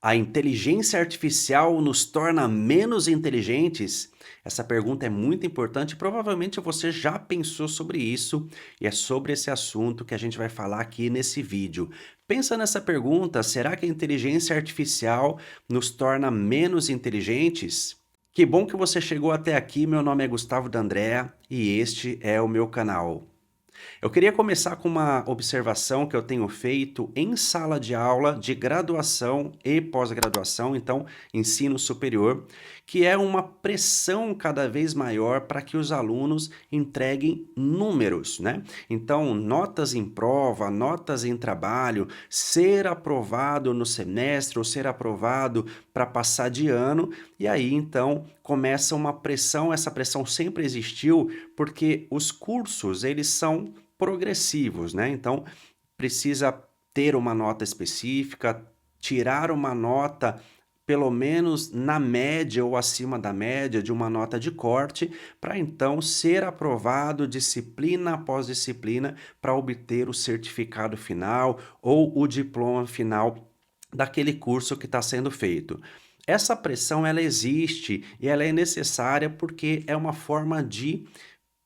A inteligência artificial nos torna menos inteligentes? Essa pergunta é muito importante e provavelmente você já pensou sobre isso, e é sobre esse assunto que a gente vai falar aqui nesse vídeo. Pensa nessa pergunta: será que a inteligência artificial nos torna menos inteligentes? Que bom que você chegou até aqui. Meu nome é Gustavo D'Andrea e este é o meu canal. Eu queria começar com uma observação que eu tenho feito em sala de aula de graduação e pós-graduação, então ensino superior, que é uma pressão cada vez maior para que os alunos entreguem números, né? Então, notas em prova, notas em trabalho, ser aprovado no semestre ou ser aprovado para passar de ano, e aí então começa uma pressão. Essa pressão sempre existiu porque os cursos eles são progressivos, né? Então, precisa ter uma nota específica, tirar uma nota pelo menos na média ou acima da média de uma nota de corte, para então ser aprovado disciplina após disciplina para obter o certificado final ou o diploma final daquele curso que está sendo feito. Essa pressão ela existe e ela é necessária porque é uma forma de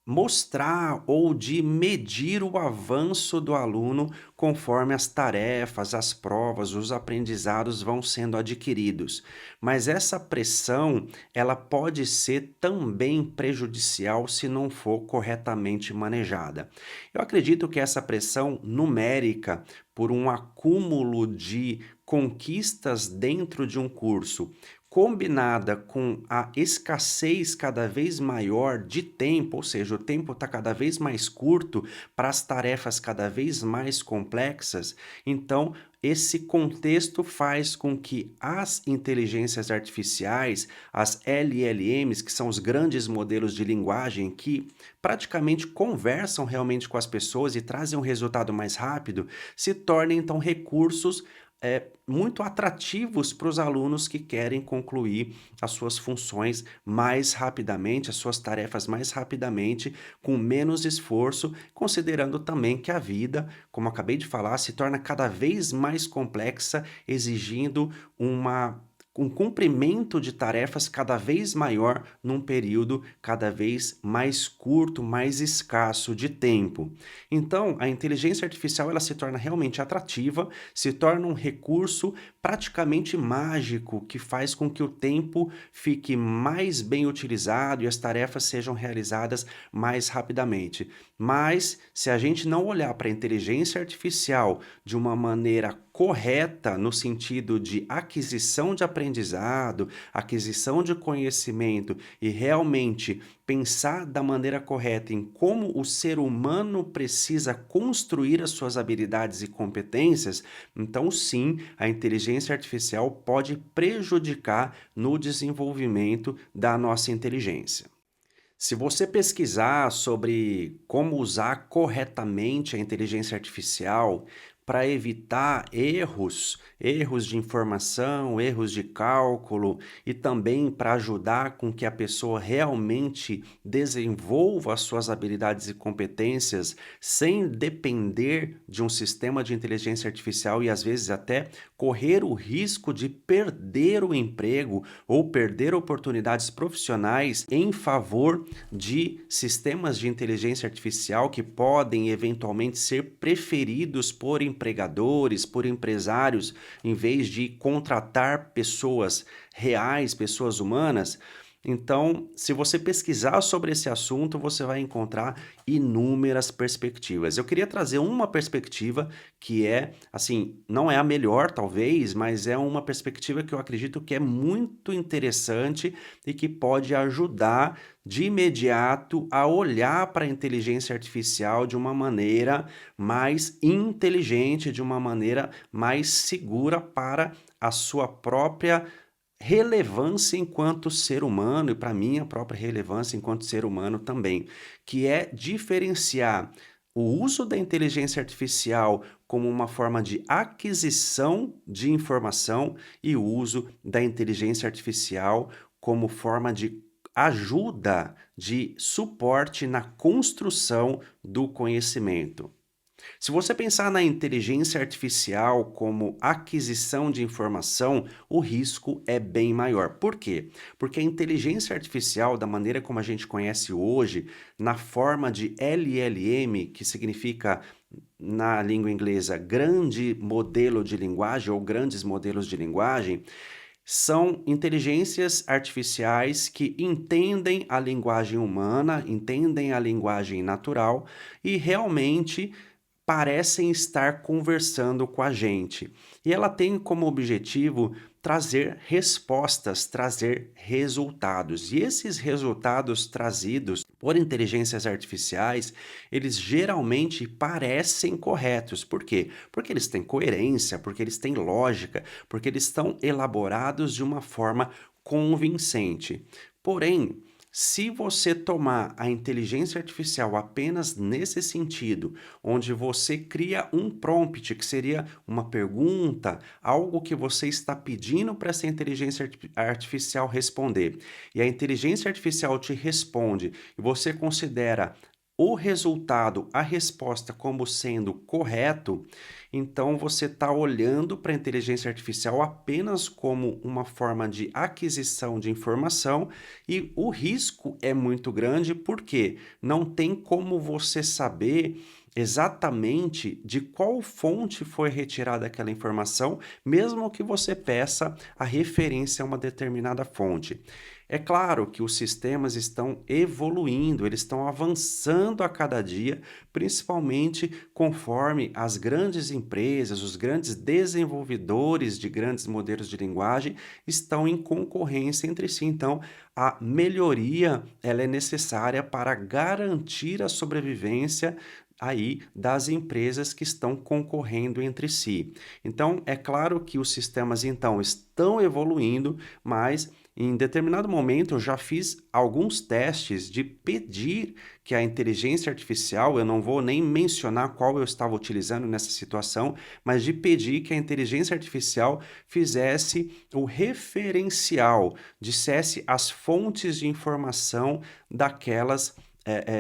mostrar ou de medir o avanço do aluno conforme as tarefas, as provas, os aprendizados vão sendo adquiridos. Mas essa pressão, ela pode ser também prejudicial se não for corretamente manejada. Eu acredito que essa pressão numérica, por um acúmulo de conquistas dentro de um curso, combinada com a escassez cada vez maior de tempo, ou seja, o tempo está cada vez mais curto para as tarefas cada vez mais complexas, então esse contexto faz com que as inteligências artificiais, as LLMs, que são os grandes modelos de linguagem que praticamente conversam realmente com as pessoas e trazem um resultado mais rápido, se tornem então recursos muito atrativos para os alunos que querem concluir as suas funções mais rapidamente, as suas tarefas mais rapidamente, com menos esforço, considerando também que a vida, como acabei de falar, se torna cada vez mais complexa, exigindo um cumprimento de tarefas cada vez maior num período cada vez mais curto, mais escasso de tempo. Então, a inteligência artificial ela se torna realmente atrativa, se torna um recurso praticamente mágico que faz com que o tempo fique mais bem utilizado e as tarefas sejam realizadas mais rapidamente. Mas, se a gente não olhar para a inteligência artificial de uma maneira correta, no sentido de aquisição de aprendizado, aquisição de conhecimento e realmente pensar da maneira correta em como o ser humano precisa construir as suas habilidades e competências, então sim, a inteligência artificial pode prejudicar no desenvolvimento da nossa inteligência. Se você pesquisar sobre como usar corretamente a inteligência artificial para evitar erros de informação, erros de cálculo e também para ajudar com que a pessoa realmente desenvolva as suas habilidades e competências sem depender de um sistema de inteligência artificial e às vezes até correr o risco de perder o emprego ou perder oportunidades profissionais em favor de sistemas de inteligência artificial que podem eventualmente ser preferidos por empregadores, por empresários, em vez de contratar pessoas reais, pessoas humanas. Então, se você pesquisar sobre esse assunto, você vai encontrar inúmeras perspectivas. Eu queria trazer uma perspectiva que é, assim, não é a melhor talvez, mas é uma perspectiva que eu acredito que é muito interessante e que pode ajudar de imediato a olhar para a inteligência artificial de uma maneira mais inteligente, de uma maneira mais segura para a sua própria relevância enquanto ser humano e para minha própria relevância enquanto ser humano também, que é diferenciar o uso da inteligência artificial como uma forma de aquisição de informação e o uso da inteligência artificial como forma de ajuda, de suporte na construção do conhecimento. Se você pensar na inteligência artificial como aquisição de informação, o risco é bem maior. Por quê? Porque a inteligência artificial, da maneira como a gente conhece hoje, na forma de LLM, que significa na língua inglesa grande modelo de linguagem ou grandes modelos de linguagem, são inteligências artificiais que entendem a linguagem humana, entendem a linguagem natural e realmente parecem estar conversando com a gente. E ela tem como objetivo trazer respostas, trazer resultados. E esses resultados trazidos por inteligências artificiais, eles geralmente parecem corretos. Por quê? Porque eles têm coerência, porque eles têm lógica, porque eles estão elaborados de uma forma convincente. Porém, se você tomar a inteligência artificial apenas nesse sentido, onde você cria um prompt, que seria uma pergunta, algo que você está pedindo para essa inteligência artificial responder, e a inteligência artificial te responde, e você considera o resultado, a resposta como sendo correto, então você está olhando para a inteligência artificial apenas como uma forma de aquisição de informação e o risco é muito grande porque não tem como você saber exatamente de qual fonte foi retirada aquela informação, mesmo que você peça a referência a uma determinada fonte. É claro que os sistemas estão evoluindo, eles estão avançando a cada dia, principalmente conforme as grandes empresas, os grandes desenvolvedores de grandes modelos de linguagem estão em concorrência entre si. Então, a melhoria ela é necessária para garantir a sobrevivência aí das empresas que estão concorrendo entre si. Então, é claro que os sistemas então estão evoluindo, mas em determinado momento eu já fiz alguns testes de pedir que a inteligência artificial, eu não vou nem mencionar qual eu estava utilizando nessa situação, mas de pedir que a inteligência artificial fizesse o referencial, dissesse as fontes de informação daquelas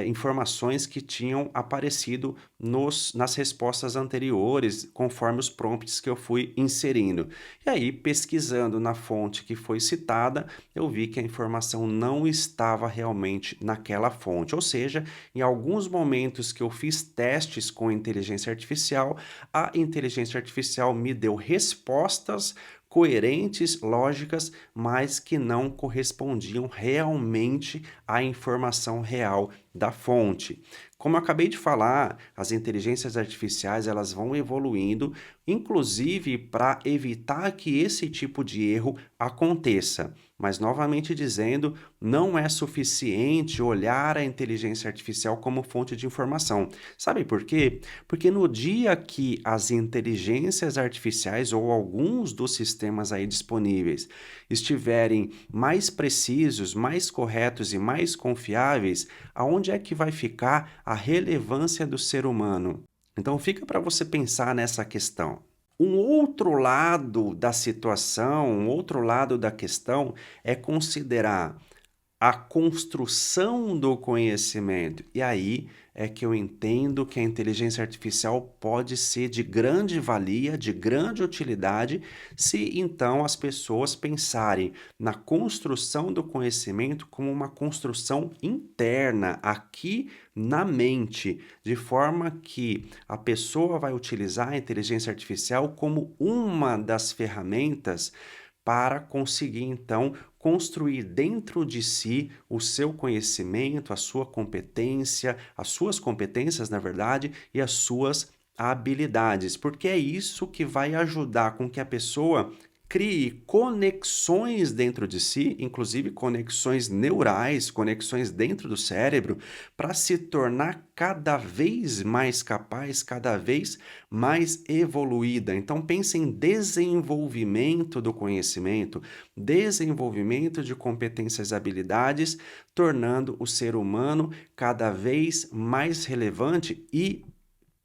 informações que tinham aparecido nas respostas anteriores, conforme os prompts que eu fui inserindo. E aí, pesquisando na fonte que foi citada, eu vi que a informação não estava realmente naquela fonte. Ou seja, em alguns momentos que eu fiz testes com inteligência artificial, a inteligência artificial me deu respostas coerentes, lógicas, mas que não correspondiam realmente à informação real da fonte. Como eu acabei de falar, as inteligências artificiais elas vão evoluindo, inclusive para evitar que esse tipo de erro aconteça. Mas, novamente dizendo, não é suficiente olhar a inteligência artificial como fonte de informação. Sabe por quê? Porque no dia que as inteligências artificiais ou alguns dos sistemas aí disponíveis estiverem mais precisos, mais corretos e mais confiáveis, aonde é que vai ficar a relevância do ser humano? Então fica para você pensar nessa questão. Um outro lado da situação, um outro lado da questão é considerar a construção do conhecimento. E aí é que eu entendo que a inteligência artificial pode ser de grande valia, de grande utilidade, se então as pessoas pensarem na construção do conhecimento como uma construção interna, aqui na mente, de forma que a pessoa vai utilizar a inteligência artificial como uma das ferramentas para conseguir então construir dentro de si o seu conhecimento, a sua competência, as suas competências, na verdade, e as suas habilidades, porque é isso que vai ajudar com que a pessoa crie conexões dentro de si, inclusive conexões neurais, conexões dentro do cérebro, para se tornar cada vez mais capaz, cada vez mais evoluída. Então pense em desenvolvimento do conhecimento, desenvolvimento de competências e habilidades, tornando o ser humano cada vez mais relevante e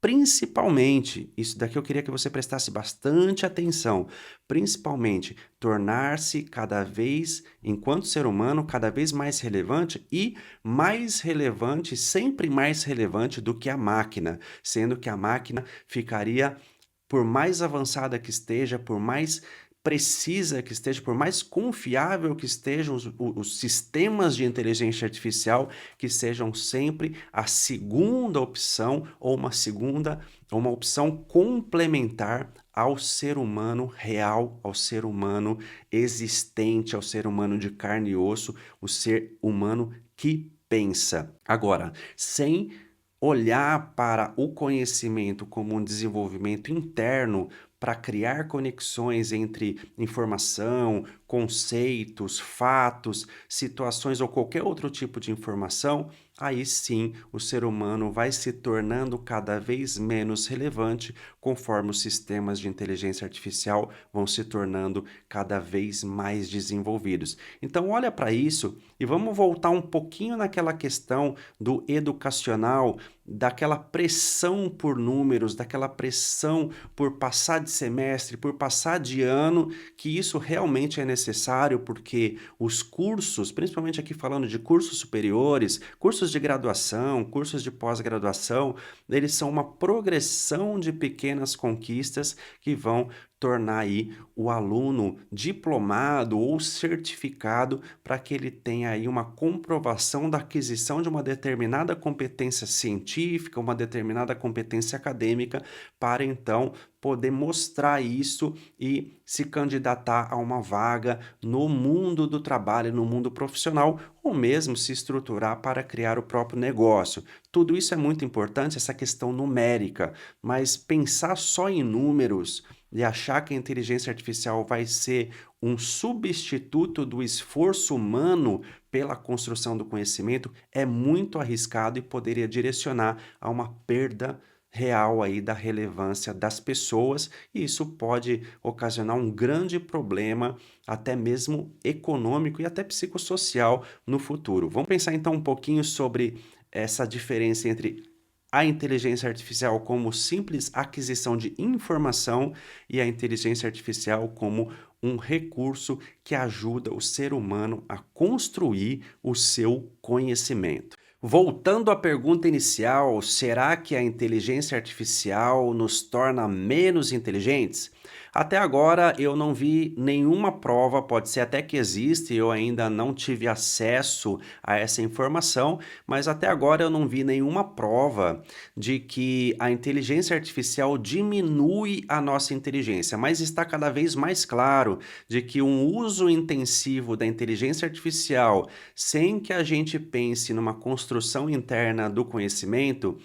principalmente, isso daqui eu queria que você prestasse bastante atenção, principalmente tornar-se cada vez, enquanto ser humano, cada vez mais relevante e mais relevante, sempre mais relevante do que a máquina, sendo que a máquina ficaria, por mais avançada que esteja, por mais precisa que esteja, por mais confiável que estejam os sistemas de inteligência artificial, que sejam sempre a segunda opção ou uma opção complementar ao ser humano real, ao ser humano existente, ao ser humano de carne e osso, o ser humano que pensa. Agora, sem olhar para o conhecimento como um desenvolvimento interno para criar conexões entre informação, conceitos, fatos, situações ou qualquer outro tipo de informação, aí sim o ser humano vai se tornando cada vez menos relevante conforme os sistemas de inteligência artificial vão se tornando cada vez mais desenvolvidos. Então, olha para isso e vamos voltar um pouquinho naquela questão do educacional, daquela pressão por números, daquela pressão por passar de semestre, por passar de ano, que isso realmente é necessário, porque os cursos, principalmente aqui falando de cursos superiores, cursos de graduação, cursos de pós-graduação, eles são uma progressão de pequenas conquistas que vão tornar aí o aluno diplomado ou certificado para que ele tenha aí uma comprovação da aquisição de uma determinada competência científica, uma determinada competência acadêmica, para então poder mostrar isso e se candidatar a uma vaga no mundo do trabalho, no mundo profissional, ou mesmo se estruturar para criar o próprio negócio. Tudo isso é muito importante, essa questão numérica, mas pensar só em números e achar que a inteligência artificial vai ser um substituto do esforço humano pela construção do conhecimento é muito arriscado e poderia direcionar a uma perda real aí da relevância das pessoas, e isso pode ocasionar um grande problema, até mesmo econômico e até psicossocial no futuro. Vamos pensar então um pouquinho sobre essa diferença entre a inteligência artificial como simples aquisição de informação e a inteligência artificial como um recurso que ajuda o ser humano a construir o seu conhecimento. Voltando à pergunta inicial, será que a inteligência artificial nos torna menos inteligentes? Até agora eu não vi nenhuma prova, pode ser até que existe, eu ainda não tive acesso a essa informação, mas até agora eu não vi nenhuma prova de que a inteligência artificial diminui a nossa inteligência, mas está cada vez mais claro de que um uso intensivo da inteligência artificial, sem que a gente pense numa construção interna do conhecimento,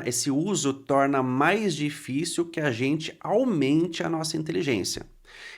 esse uso torna mais difícil que a gente aumente a nossa inteligência.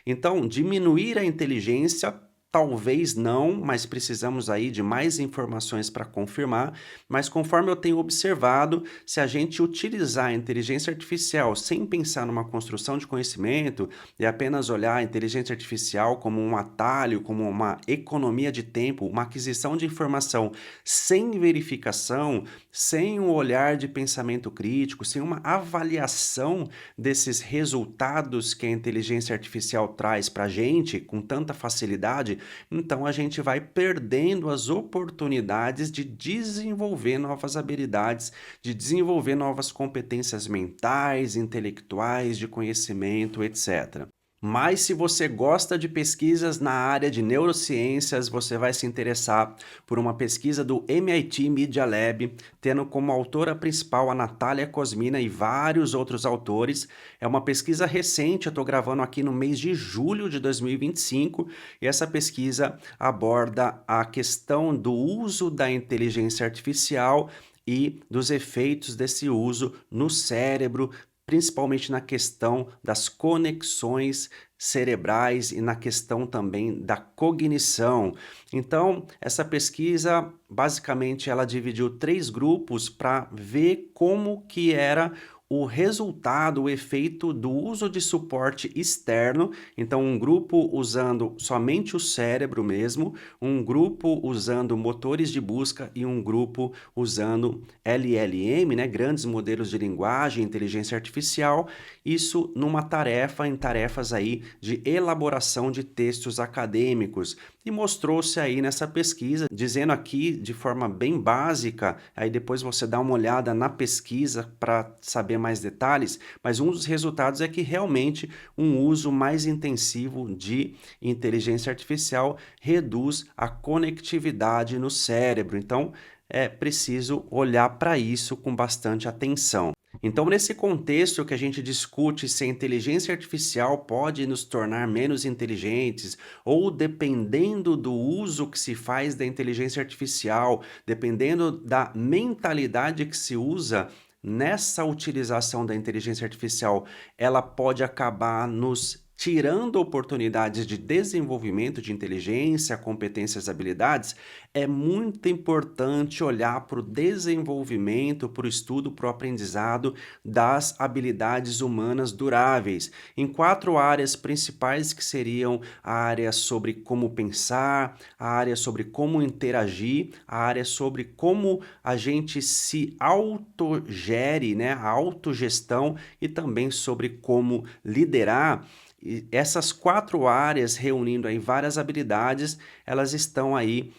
Então, diminuir a inteligência talvez não, mas precisamos aí de mais informações para confirmar. Mas conforme eu tenho observado, se a gente utilizar a inteligência artificial sem pensar numa construção de conhecimento e apenas olhar a inteligência artificial como um atalho, como uma economia de tempo, uma aquisição de informação sem verificação, sem um olhar de pensamento crítico, sem uma avaliação desses resultados que a inteligência artificial traz para a gente com tanta facilidade, então a gente vai perdendo as oportunidades de desenvolver novas habilidades, de desenvolver novas competências mentais, intelectuais, de conhecimento, etc. Mas se você gosta de pesquisas na área de neurociências, você vai se interessar por uma pesquisa do MIT Media Lab, tendo como autora principal a Natália Cosmina e vários outros autores. É uma pesquisa recente, eu estou gravando aqui no mês de julho de 2025, e essa pesquisa aborda a questão do uso da inteligência artificial e dos efeitos desse uso no cérebro, principalmente na questão das conexões cerebrais e na questão também da cognição. Então, essa pesquisa, basicamente, ela dividiu 3 grupos para ver como que era o resultado, o efeito do uso de suporte externo, então um grupo usando somente o cérebro mesmo, um grupo usando motores de busca e um grupo usando LLM, né, grandes modelos de linguagem, inteligência artificial, isso numa tarefa, em tarefas aí de elaboração de textos acadêmicos. E mostrou-se aí nessa pesquisa, dizendo aqui de forma bem básica, aí depois você dá uma olhada na pesquisa para saber mais detalhes, mas um dos resultados é que realmente um uso mais intensivo de inteligência artificial reduz a conectividade no cérebro. Então, é preciso olhar para isso com bastante atenção. Então, nesse contexto que a gente discute se a inteligência artificial pode nos tornar menos inteligentes, ou dependendo do uso que se faz da inteligência artificial, dependendo da mentalidade que se usa nessa utilização da inteligência artificial, ela pode acabar nos tirando oportunidades de desenvolvimento de inteligência, competências, habilidades. É muito importante olhar para o desenvolvimento, para o estudo, para o aprendizado das habilidades humanas duráveis, em 4 áreas principais que seriam a área sobre como pensar, a área sobre como interagir, a área sobre como a gente se autogere, né, a autogestão e também sobre como liderar. E essas 4 áreas, reunindo aí várias habilidades, elas estão aí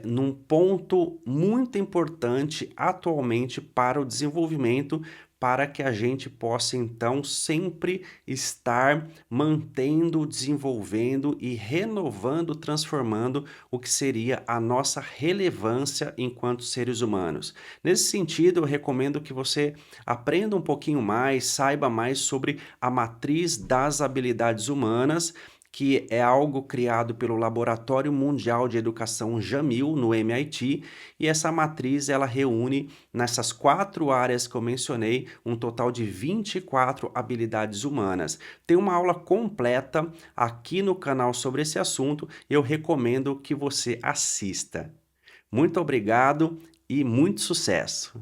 num ponto muito importante atualmente para o desenvolvimento, para que a gente possa então sempre estar mantendo, desenvolvendo e renovando, transformando o que seria a nossa relevância enquanto seres humanos. Nesse sentido, eu recomendo que você aprenda um pouquinho mais, saiba mais sobre a matriz das habilidades humanas, que é algo criado pelo Laboratório Mundial de Educação Jamil, no MIT, e essa matriz ela reúne nessas 4 áreas que eu mencionei um total de 24 habilidades humanas. Tem uma aula completa aqui no canal sobre esse assunto, eu recomendo que você assista. Muito obrigado e muito sucesso!